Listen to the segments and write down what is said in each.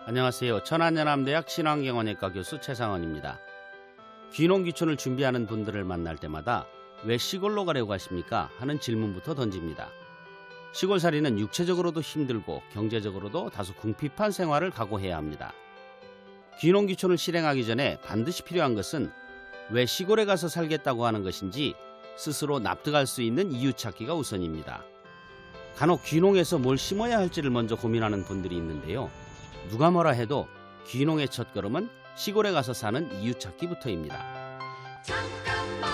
안녕하세요. 천안연암대학 친환경원예과 교수 최상원입니다. 귀농귀촌을 준비하는 분들을 만날 때마다 왜 시골로 가려고 하십니까? 하는 질문부터 던집니다. 시골살이는 육체적으로도 힘들고 경제적으로도 다소 궁핍한 생활을 각오해야 합니다. 귀농귀촌을 실행하기 전에 반드시 필요한 것은 왜 시골에 가서 살겠다고 하는 것인지 스스로 납득할 수 있는 이유 찾기가 우선입니다. 간혹 귀농에서 뭘 심어야 할지를 먼저 고민하는 분들이 있는데요. 누가 뭐라 해도 귀농의 첫걸음은 시골에 가서 사는 이유 찾기부터입니다. 잠깐만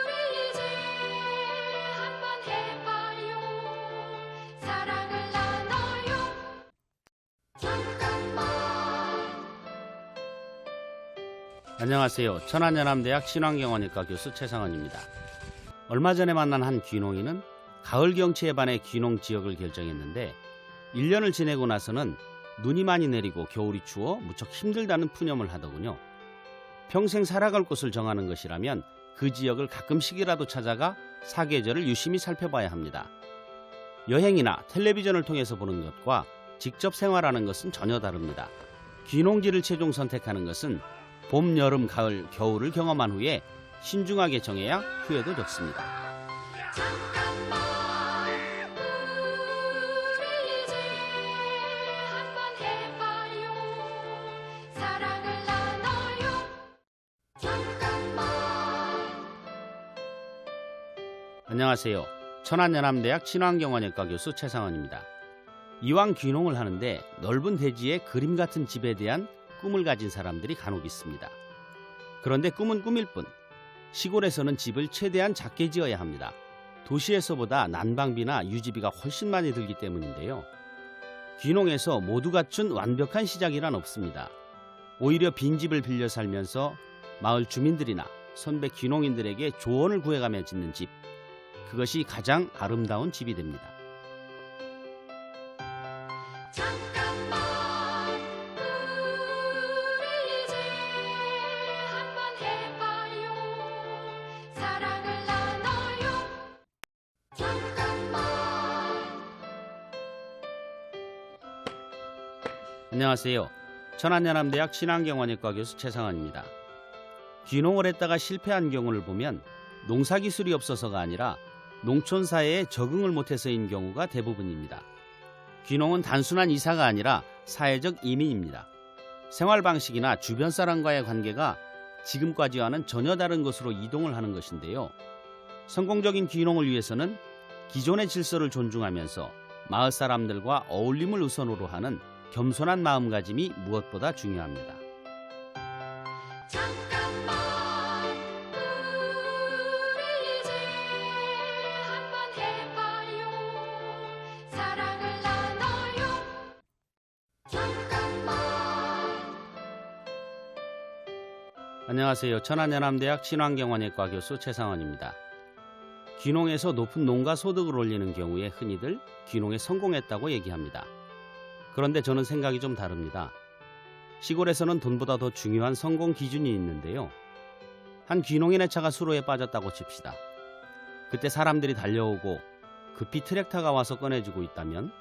우리 이제 한번 해봐요. 사랑을 나눠요. 잠깐만. 안녕하세요. 천안연암대학 친환경원예과 교수 최상원입니다. 얼마 전에 만난 한 귀농인은 가을 경치에 반해 귀농 지역을 결정했는데 1년을 지내고 나서는 눈이 많이 내리고 겨울이 추워 무척 힘들다는 푸념을 하더군요. 평생 살아갈 곳을 정하는 것이라면 그 지역을 가끔씩이라도 찾아가 사계절을 유심히 살펴봐야 합니다. 여행이나 텔레비전을 통해서 보는 것과 직접 생활하는 것은 전혀 다릅니다. 귀농지를 최종 선택하는 것은 봄, 여름, 가을, 겨울을 경험한 후에 신중하게 정해야 후회도 적습니다. 잠깐만 우리 이제 한번 해봐요. 사랑을 나눠요. 잠깐만. 안녕하세요. 천안연암대학 친환경원예과 교수 최상원입니다. 이왕 귀농을 하는데 넓은 대지에 그림 같은 집에 대한 꿈을 가진 사람들이 간혹 있습니다. 그런데 꿈은 꿈일 뿐 시골에서는 집을 최대한 작게 지어야 합니다. 도시에서보다 난방비나 유지비가 훨씬 많이 들기 때문인데요. 귀농에서 모두 갖춘 완벽한 시작이란 없습니다. 오히려 빈집을 빌려 살면서 마을 주민들이나 선배 귀농인들에게 조언을 구해가며 짓는 집, 그것이 가장 아름다운 집이 됩니다. 잠깐만 우리 이제 한번 해봐요. 사랑을 나눠요. 잠깐만. 안녕하세요. 천안연암대학 친환경원예과 교수 최상원입니다. 귀농을 했다가 실패한 경우를 보면 농사기술이 없어서가 아니라 농촌 사회에 적응을 못해서인 경우가 대부분입니다. 귀농은 단순한 이사가 아니라 사회적 이민입니다. 생활 방식이나 주변 사람과의 관계가 지금까지와는 전혀 다른 곳으로 이동을 하는 것인데요. 성공적인 귀농을 위해서는 기존의 질서를 존중하면서 마을 사람들과 어울림을 우선으로 하는 겸손한 마음가짐이 무엇보다 중요합니다. 잠깐만 우리 이제 한번 해봐요. 사랑을 나눠요. 잠깐만. 안녕하세요. 천안연암대학 친환경원예과 교수 최상원입니다. 귀농에서 높은 농가 소득을 올리는 경우에 흔히들 귀농에 성공했다고 얘기합니다. 그런데 저는 생각이 좀 다릅니다. 시골에서는 돈보다 더 중요한 성공 기준이 있는데요. 한 귀농인의 차가 수로에 빠졌다고 칩시다. 그때 사람들이 달려오고 급히 트랙터가 와서 꺼내주고 있다면,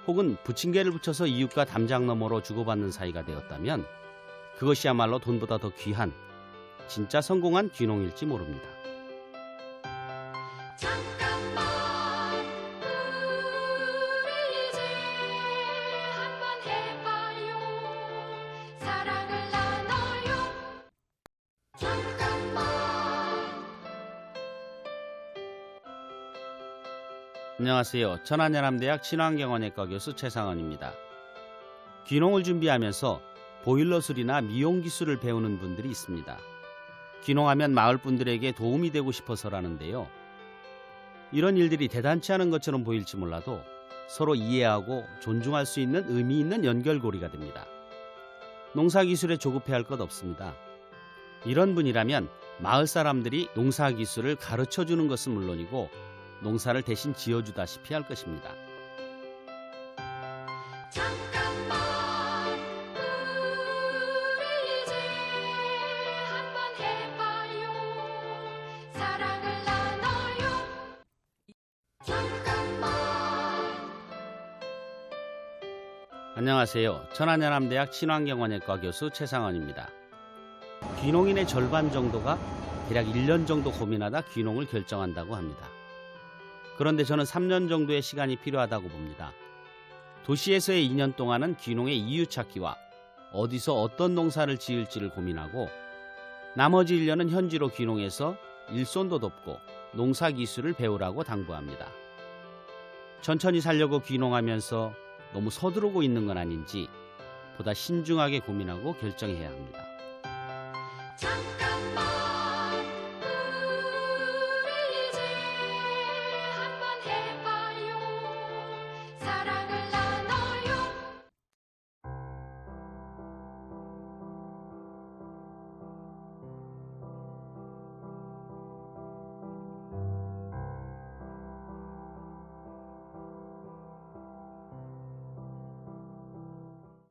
혹은 부침개를 붙여서 이웃과 담장 너머로 주고받는 사이가 되었다면 그것이야말로 돈보다 더 귀한 진짜 성공한 귀농일지 모릅니다. 잠깐만 우리 이제 한번 해봐요. 사랑을 나눠요. 잠깐만. 안녕하세요. 천안연암대학 친환경원예과 교수 최상원입니다. 귀농을 준비하면서 보일러술이나 미용기술을 배우는 분들이 있습니다. 귀농하면 마을 분들에게 도움이 되고 싶어서라는데요. 이런 일들이 대단치 않은 것처럼 보일지 몰라도 서로 이해하고 존중할 수 있는 의미 있는 연결고리가 됩니다. 농사기술에 조급해할 것 없습니다. 이런 분이라면 마을 사람들이 농사기술을 가르쳐주는 것은 물론이고 농사를 대신 지어주다시피 할 것입니다. 잠깐만 우리 이제 한번 해봐요. 사랑을 나눠요. 잠깐만. 안녕하세요. 천안연암대학 친환경원예과 교수 최상원입니다. 귀농인의 절반 정도가 대략 1년 정도 고민하다 귀농을 결정한다고 합니다. 그런데 저는 3년 정도의 시간이 필요하다고 봅니다. 도시에서의 2년 동안은 귀농의 이유 찾기와 어디서 어떤 농사를 지을지를 고민하고, 나머지 1년은 현지로 귀농해서 일손도 돕고 농사 기술을 배우라고 당부합니다. 천천히 살려고 귀농하면서 너무 서두르고 있는 건 아닌지 보다 신중하게 고민하고 결정해야 합니다. 잠깐만.